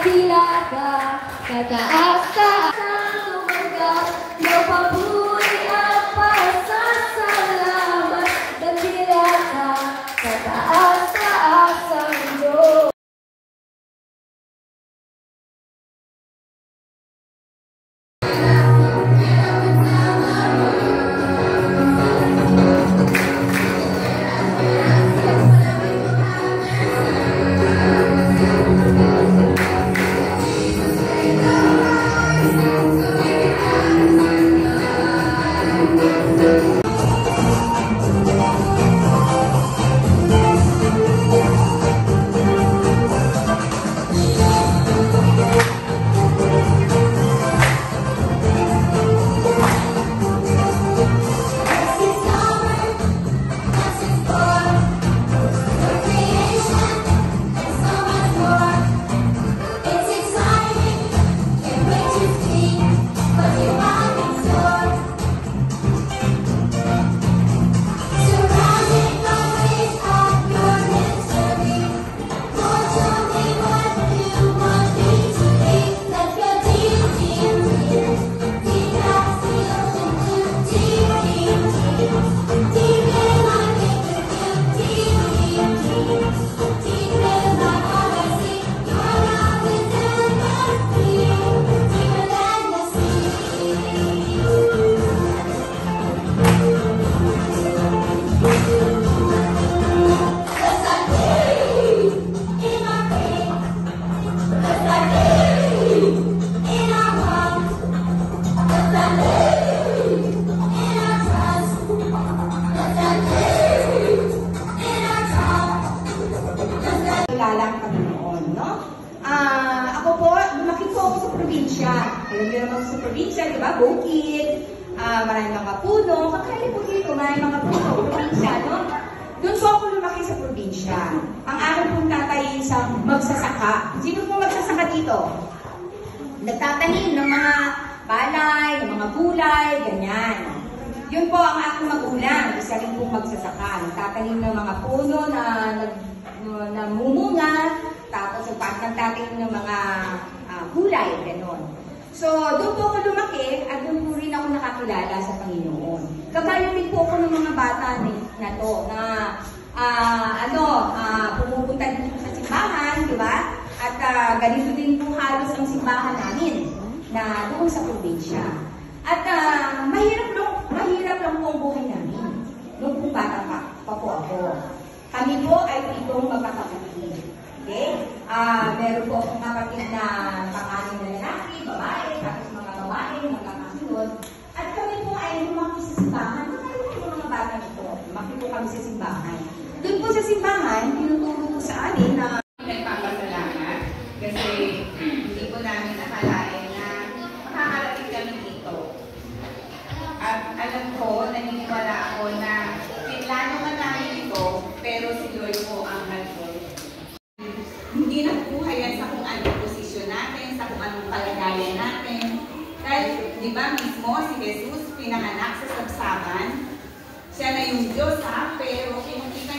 dakilaka, kataas-taasang tumanggap, napabuli at pasasalamat. Dakilaka, kataas-taasang Diyos. Alam niyo naman sa probinsya, di ba? Bukid, maraming mga puno. Kakaya po dito, maraming mga puno, probinsya, no? Doon po ako lumaki sa probinsya. Ang aking pong tatay isang magsasaka. Sino po magsasaka dito? Nagtatanim ng mga palay, ng mga gulay, ganyan. Yun po ang aking magulang. Isa rin pong magsasaka. Nagtatanim ng mga puno na namumunga, tapos nagtatanim ng mga gulay, gano'n. So, doon po ako lumaki at doon po rin ako nakakilala sa Panginoon. Kagaya din po ako ng mga bata na to na pumupunta dito sa simbahan, di ba? At ganito din po halos ang simbahan namin na doon sa probinsya. At mahirap lang po ang buhay namin. Noong po bata pa po ako. Kami po ay pitong magkakapatid. Okay? Meron po akong kapatid na pangalan na lalaki, babae, tapos mga babae, magkakasunod. At kami po ay lumaki sa simbahan. Ano po mga bata nito? Lumaki po kami sa simbahan. Doon po sa simbahan, tinuturo po sa amin na nagpapasalamat kasi hindi po namin nakalain na makakarating kami dito. At alam ko, naniniwala ako na pinlano man namin ito, pero si Lord po ang nagpo. Hindi nagbuhay yan sa kung anong posisyon natin, sa kung anong kalagayan natin. Dahil, di ba mismo, si Jesus pinanganak sa sabsaban. Siya na yung Diyos, pero kinukita